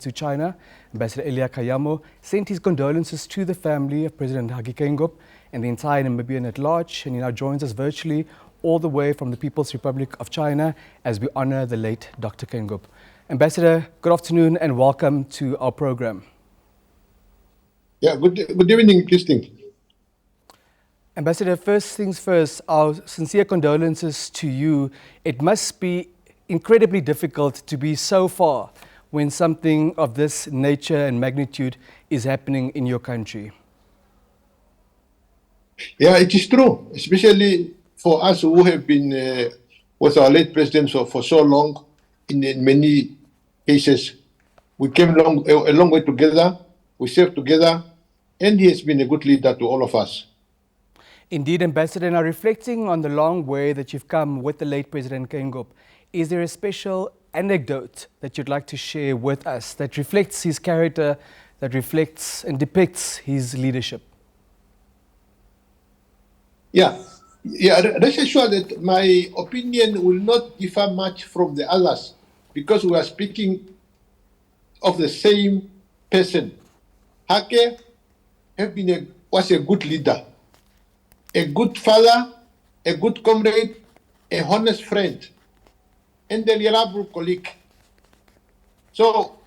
to China, Ambassador Elia Kaiyamo, sent his condolences to the family of President Hage Geingob and the entire Namibian at large, and he now joins us virtually all the way from the People's Republic of China as we honor the late Dr. Geingob. Ambassador, good afternoon and welcome to our program. Yeah, good evening, Christine. Ambassador, first things first, our sincere condolences to you. It must be incredibly difficult to be so far when something of this nature and magnitude is happening in your country. Yeah, it is true, especially for us who have been with our late president for so long. In many cases, we came a long way together, we served together, and he has been a good leader to all of us. Indeed, Ambassador, now reflecting on the long way that you've come with the late President Geingob, is there a special anecdote that you'd like to share with us that reflects his character, that reflects and depicts his leadership? Yeah, rest assured that my opinion will not differ much from the others because we are speaking of the same person. Hage was a good leader, a good father, a good comrade, a honest friend, and a reliable colleague. So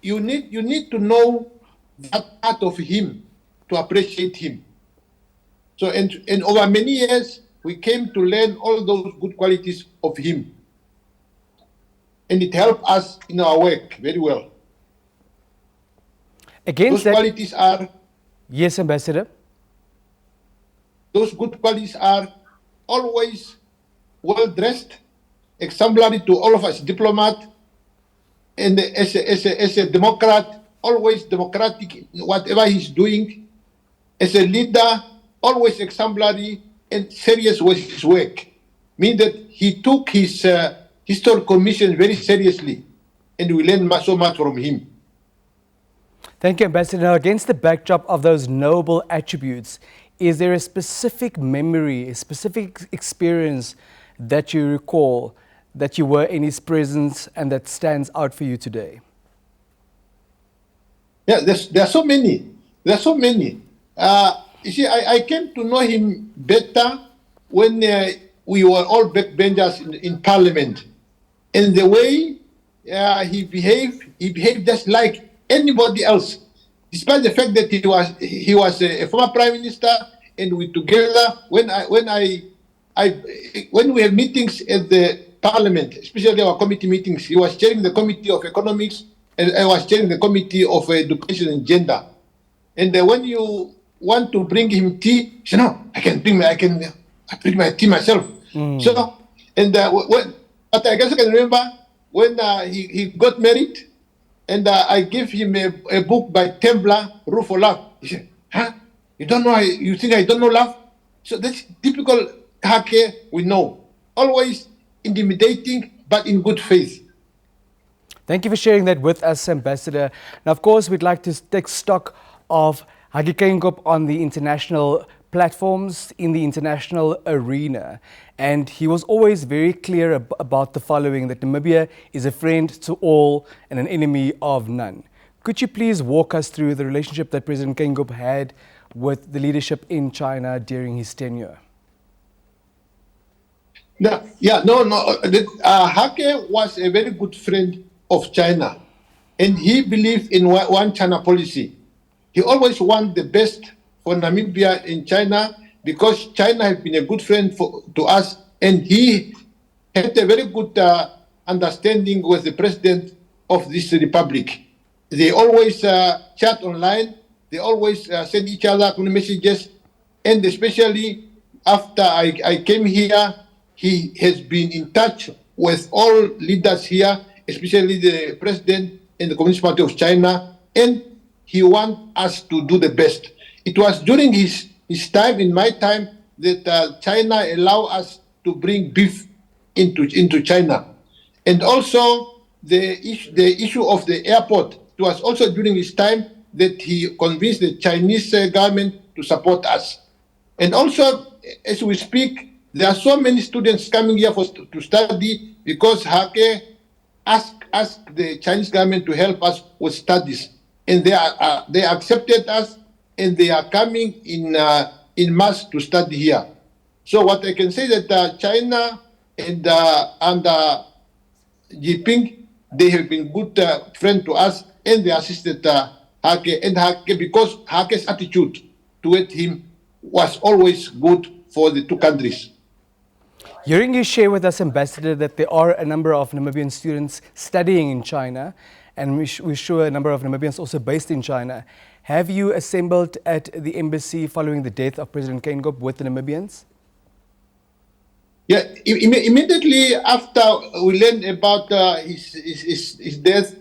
you need to know that part of him to appreciate him. So and over many years, we came to learn all those good qualities of him. And it helped us in our work very well. Against those qualities are... Yes, Ambassador. Those good qualities are always well-dressed, exemplary to all of us diplomat, and as a Democrat, always democratic in whatever he's doing. As a leader, always exemplary and serious with his work. Meaning that he took his historical mission very seriously, and we learned so much from him. Thank you, Ambassador. Now, against the backdrop of those noble attributes, is there a specific memory, a specific experience that you recall that you were in his presence and that stands out for you today? Yeah, there are so many. There are so many. You see, I came to know him better when we were all backbenchers in Parliament. And the way he behaved just like anybody else, despite the fact that he was a former prime minister, and we together when we have meetings at the Parliament, especially our committee meetings, he was chairing the Committee of Economics, and I was chairing the Committee of Education and Gender. And when you want to bring him tea, he said, "No, I bring my tea myself." So, and but I guess I can remember when he got married. And I gave him a book by Tembler, Rule for Love. He said, "Huh? You don't know? You think I don't know love?" So that's typical Hage we know. Always intimidating, but in good faith. Thank you for sharing that with us, Ambassador. Now, of course, we'd like to take stock of Hage Geingob on the international platforms, in the international arena. And he was always very clear about the following, that Namibia is a friend to all and an enemy of none. Could you please walk us through the relationship that President Geingob had with the leadership in China during his tenure? Hage was a very good friend of China, and he believed in one China policy. He always wanted the best for Namibia in China because China has been a good friend to us, and he had a very good understanding with the president of this republic. They always chat online, they always send each other messages, and especially after I came here, he has been in touch with all leaders here, especially the president and the Communist Party of China, and he wants us to do the best. It was during his time, in my time, that China allowed us to bring beef into China. And also the issue of the airport, it was also during his time that he convinced the Chinese government to support us. And also, as we speak, there are so many students coming here to study because Hage ask the Chinese government to help us with studies, and they accepted us, and they are coming in mass to study here. So what I can say that China and Jinping, they have been good friend to us, and they assisted Hage, and Hage, because Hage's attitude toward him was always good for the two countries. Hearing you share with us, Ambassador, that there are a number of Namibian students studying in China, and we're sure a number of Namibians also based in China. Have you assembled at the embassy following the death of President Geingob with the Namibians? Yeah, immediately after we learned about his death,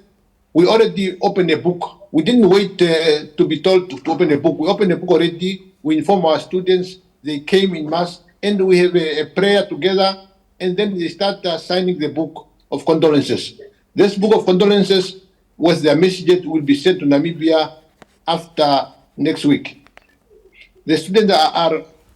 we already opened a book. We didn't wait to be told to open a book. We opened a book already. We informed our students. They came in mass, and we have a prayer together, and then they start signing the book of condolences. This book of condolences was the message that will be sent to Namibia after next week. The students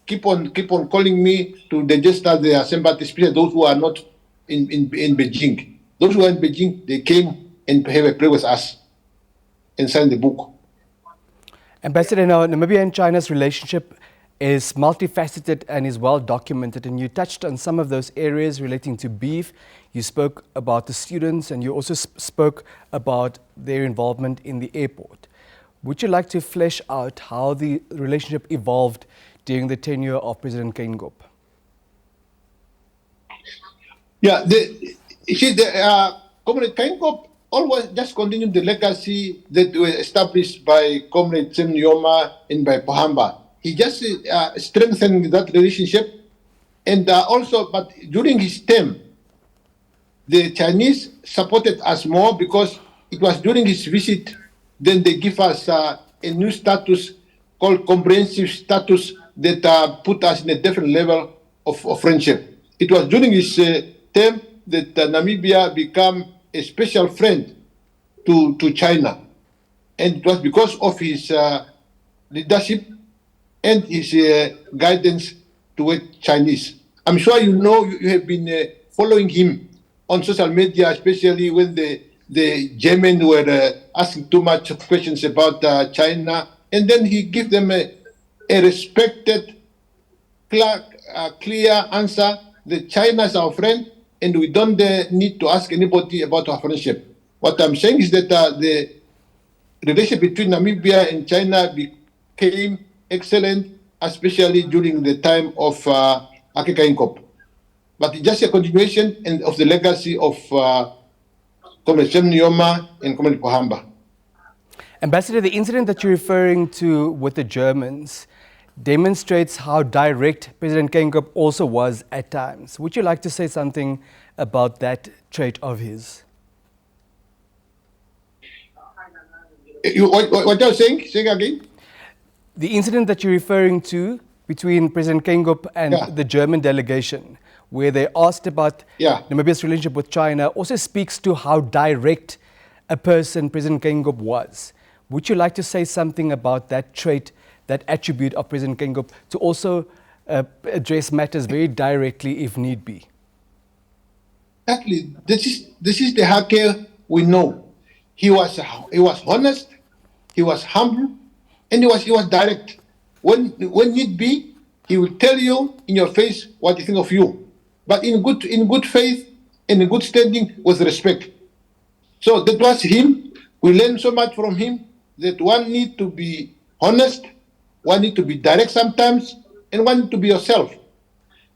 keep on calling me to register their sympathy, especially those who are not in Beijing. Those who are in Beijing, they came and have a prayer with us and signed the book. Ambassador, now Namibia and China's relationship is multifaceted and is well documented, and you touched on some of those areas relating to beef. You spoke about the students, and you also spoke about their involvement in the airport. Would you like to flesh out how the relationship evolved during the tenure of President Geingob? Yeah, Comrade Geingob always just continued the legacy that was established by Comrade Sam Nujoma and by Pohamba. He just strengthened that relationship, and but during his term, the Chinese supported us more because it was during his visit. Then they give us a new status called comprehensive status that put us in a different level of friendship. It was during his term that Namibia became a special friend to China, and it was because of his leadership and his guidance toward Chinese. I'm sure you know, you have been following him on social media, especially when the Germans were asking too much questions about China, and then he gave them a respected, clear answer that China is our friend, and we don't need to ask anybody about our friendship. What I'm saying is that the relationship between Namibia and China became excellent, especially during the time of Hage Geingob. But it's just a continuation of the legacy of Comrade Sam Nujoma and Comrade Pohamba. Ambassador, the incident that you're referring to with the Germans demonstrates how direct President Geingob also was at times. Would you like to say something about that trait of his? What you're saying? Say again. The incident that you're referring to between President Geingob and the German delegation, where they asked about Namibia's relationship with China, also speaks to how direct a person President Geingob was. Would you like to say something about that trait, that attribute of President Geingob, to also address matters very directly if need be? Exactly. This is the Hage we know. He was honest, he was humble, and he was direct. When need be, he will tell you in your face what he thinks of you, but in good faith and in good standing with respect. So that was him. We learned so much from him that one need to be honest, one need to be direct sometimes, and one need to be yourself.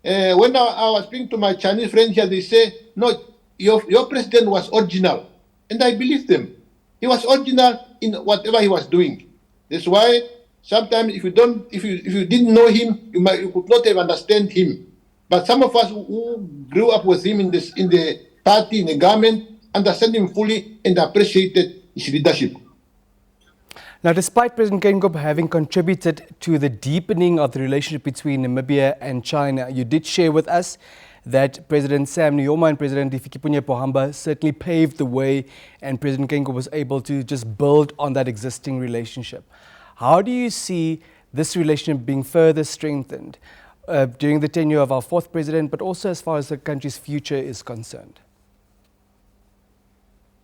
When I was speaking to my Chinese friends here, they say, no, your president was original. And I believe them. He was original in whatever he was doing. That's why sometimes if you didn't know him, you could not have understand him. But some of us who grew up with him in the party, in the government, understand him fully and appreciated his leadership. Now, despite President Geingob having contributed to the deepening of the relationship between Namibia and China, you did share with us that President Sam Nujoma and President Hifikepunye Pohamba certainly paved the way, and President Geingob was able to just build on that existing relationship. How do you see this relationship being further strengthened during the tenure of our fourth president, but also as far as the country's future is concerned?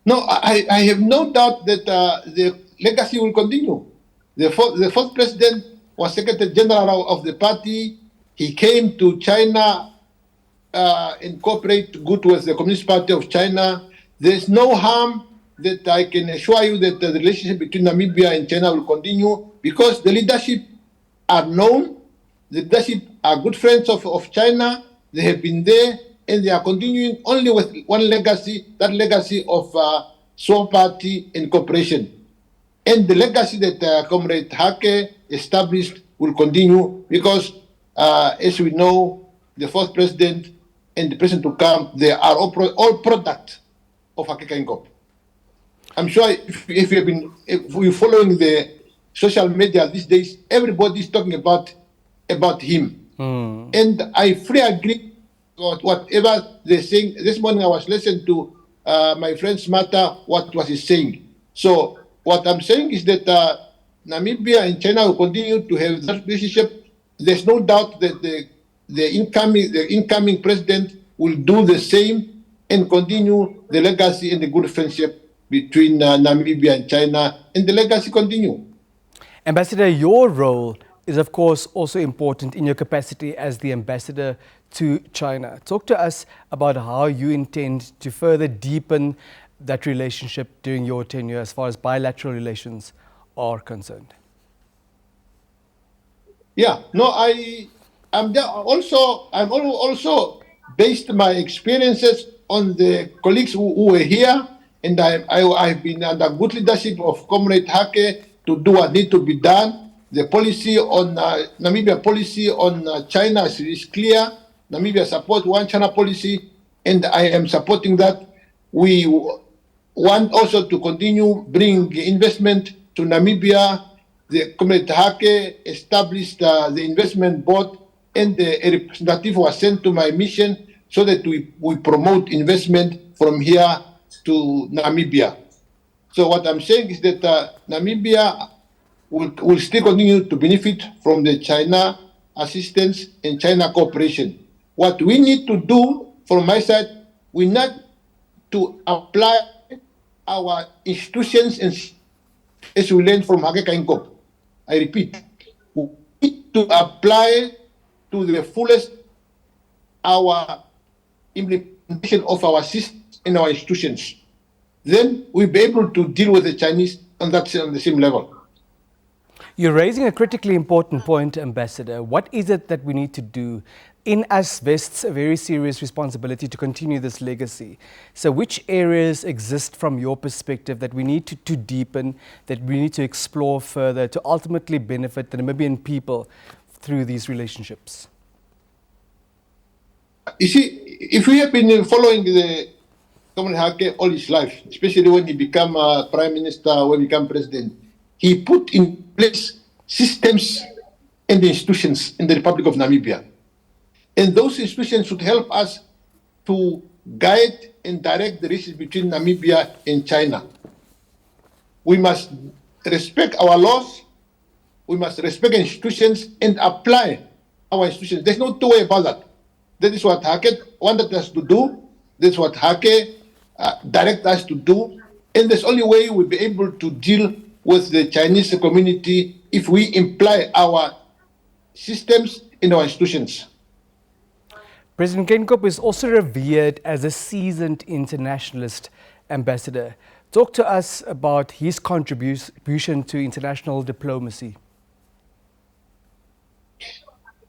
No, I have no doubt that the legacy will continue. The fourth president was Secretary General of the party. He came to China and cooperate good with the Communist Party of China. There's no harm that I can assure you that the relationship between Namibia and China will continue because the leadership are known, the leadership are good friends of China. They have been there and they are continuing only with one legacy, that legacy of sword party and cooperation. And the legacy that Comrade Hake established will continue because, as we know, the fourth president and the president to come, they are all product of Hage Geingob. I'm sure if you're following the social media these days, everybody's talking about him. And I fully agree with whatever they're saying. This morning I was listening to my friend Smata, what was he saying. So what I'm saying is that Namibia and China will continue to have that relationship. There's no doubt that the incoming president will do the same and continue the legacy and the good friendship between Namibia and China, and the legacy continue. Ambassador, your role is of course also important in your capacity as the ambassador to China. Talk to us about how you intend to further deepen that relationship during your tenure as far as bilateral relations are concerned. Yeah, no, I'm also based my experiences on the colleagues who were here, and I've been under good leadership of Comrade Hake to do what needs to be done. The policy on Namibia policy on China is clear. Namibia support one China policy, and I am supporting that. We want also to continue bring investment to Namibia. The Comrade Hake established the investment board, and a representative was sent to my mission so that we promote investment from here to Namibia. So what I'm saying is that Namibia will still continue to benefit from the China assistance and China cooperation. What we need to do from my side, we need to apply our institutions and as we learned from Hage Geingob. I repeat, we need to apply to the fullest our implementation of our systems and our institutions. Then we'll be able to deal with the Chinese on the same level. You're raising a critically important point, Ambassador. What is it that we need to do? In us vests a very serious responsibility to continue this legacy. So which areas exist from your perspective that we need to deepen, that we need to explore further to ultimately benefit the Namibian people through these relationships? You see, if we have been following the Comrade Hake all his life, especially when he became prime minister, when he became president, he put in place systems and institutions in the Republic of Namibia. And those institutions should help us to guide and direct the relations between Namibia and China. We must respect our laws, we must respect institutions and apply our institutions. There's no two way about that. That is what Hake wanted us to do. That's what Hake directed us to do. And there's only way we'll be able to deal with the Chinese community if we imply our systems in our institutions. President Geingob is also revered as a seasoned internationalist, Ambassador. Talk to us about his contribution to international diplomacy.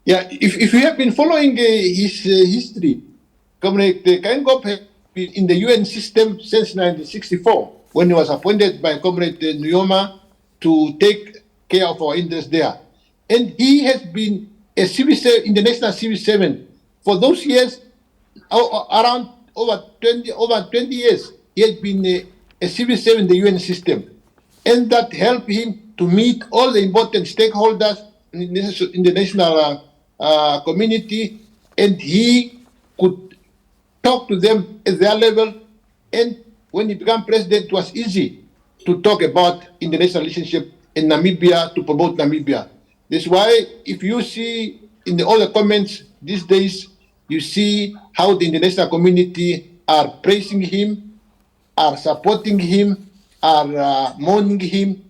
Yeah, if you have been following his history, Comrade Geingob has been in the UN system since 1964, when he was appointed by Comrade Nyoma to take care of our interests there. And he has been a civil servant in the National Civil Servant for those years, around over 20 years. He has been a civil servant in the UN system, and that helped him to meet all the important stakeholders in the national community, and he could talk to them at their level. And when he became president, it was easy to talk about international relationship in Namibia, to promote Namibia. That's why if you see in all the comments these days, you see how the international community are praising him, are supporting him, are mourning him,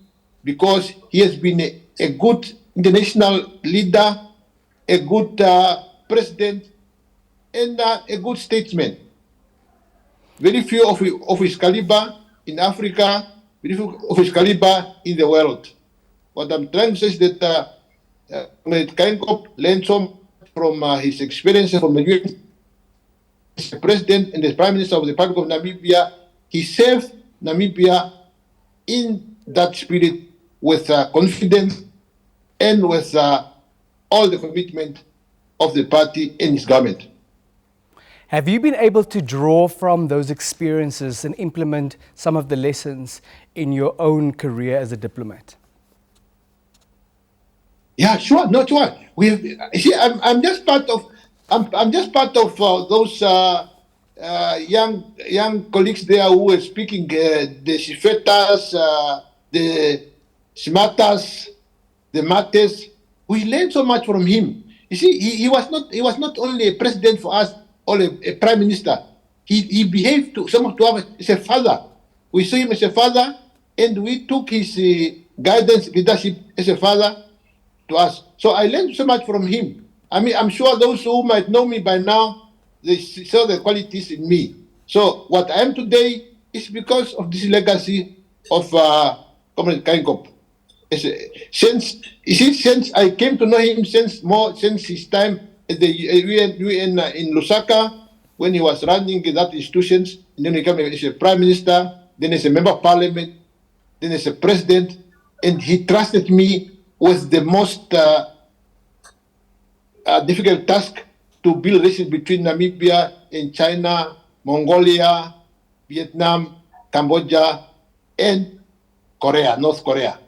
because he has been a good international leader, a good president, and a good statesman. Very few of his caliber in Africa, very few of his caliber in the world. What I'm trying to say is that Geingob learned so much from his experiences from the UN. As the president and the prime minister of the Republic of Namibia, he served Namibia in that spirit with confidence and with all the commitment of the party and its government. Have you been able to draw from those experiences and implement some of the lessons in your own career as a diplomat? Yeah, sure, no, sure. We have, see, I'm just part of, I'm just part of those young colleagues there who were speaking, the Shifetas, the Smartas, the Mates. We learned so much from him. You see, he was not only a president for us or a prime minister. He behaved to some of us as a father. We saw him as a father, and we took his guidance, leadership as a father to us. So I learned so much from him. I mean, I'm sure those who might know me by now, they saw the qualities in me. So what I am today is because of this legacy of Comrade Geingob. Since I came to know him since his time at the UN in Lusaka, when he was running that institutions, and then he came as a prime minister, then as a member of parliament, then as a president, and he trusted me with the most difficult task to build relations between Namibia and China, Mongolia, Vietnam, Cambodia, and Korea, North Korea.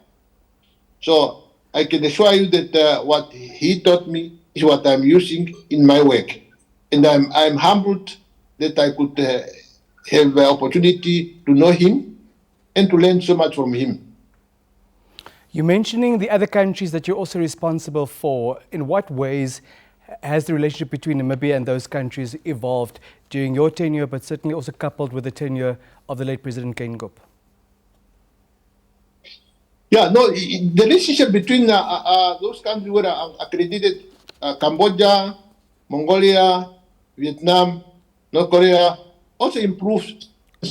So I can assure you that what he taught me is what I'm using in my work. And I'm humbled that I could have the opportunity to know him and to learn so much from him. You're mentioning the other countries that you're also responsible for. In what ways has the relationship between Namibia and those countries evolved during your tenure, but certainly also coupled with the tenure of the late President Geingob? Yeah, no, the relationship between those countries were accredited, Cambodia, Mongolia, Vietnam, North Korea, also improved.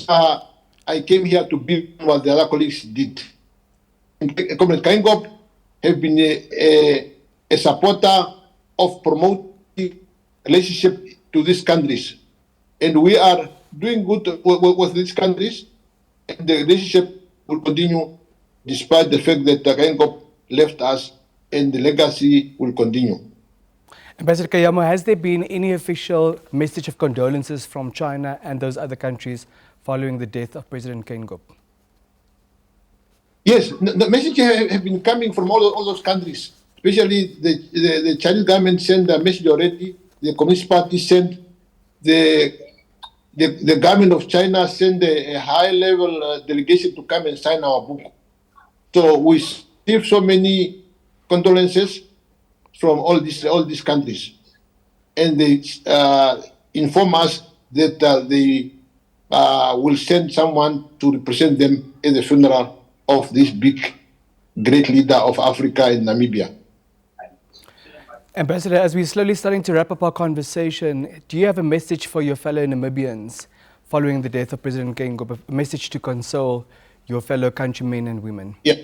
I came here to build what the other colleagues did. Comrade Geingob have been a supporter of promoting relationship to these countries. And we are doing good with these countries, and the relationship will continue despite the fact that Geingob left us, and the legacy will continue. Ambassador Kaiyamo, has there been any official message of condolences from China and those other countries following the death of President Geingob? Yes, the messages have been coming from all those countries, especially the Chinese government sent a message already, the Communist Party sent, the government of China sent a high-level delegation to come and sign our book. So we receive so many condolences from all these countries, and they inform us that they will send someone to represent them at the funeral of this big, great leader of Africa and Namibia. Ambassador, as we're slowly starting to wrap up our conversation, do you have a message for your fellow Namibians following the death of President Geingob, a message to console your fellow countrymen and women? Yeah.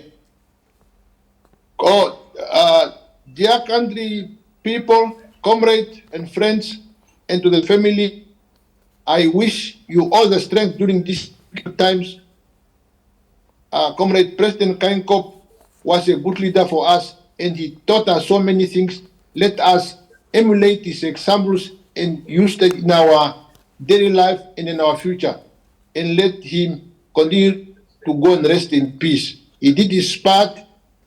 Dear country people, comrades and friends, and to the family, I wish you all the strength during these times. Comrade President Geingob was a good leader for us, and he taught us so many things. Let us emulate his examples and use them in our daily life and in our future. And let him continue to go and rest in peace. He did his part.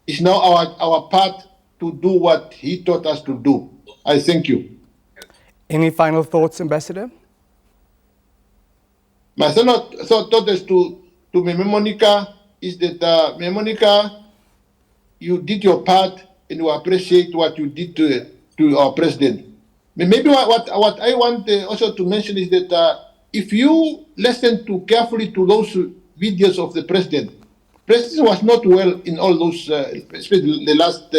It's now our part to do what he taught us to do. I thank you. Any final thoughts, Ambassador? My thought is to Monica is that, Monica, you did your part, and we appreciate what you did to our president. Maybe what I want also to mention is that if you listen to carefully to those videos of the president was not well in all those, especially the last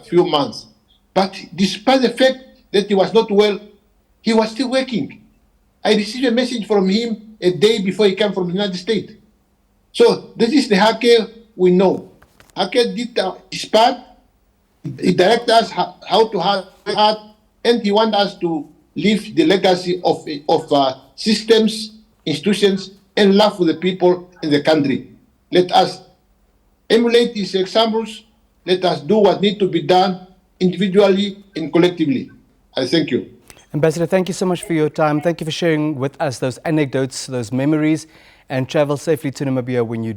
few months. But despite the fact that he was not well, he was still working. I received a message from him a day before he came from the United States. So this is the Hage we know. Hage did his part. He directed us how to have, and he wants us to leave the legacy of systems, institutions, and love for the people in the country. Let us emulate these examples. Let us do what needs to be done individually and collectively. I thank you. Ambassador, thank you so much for your time. Thank you for sharing with us those anecdotes, those memories, and travel safely to Namibia when you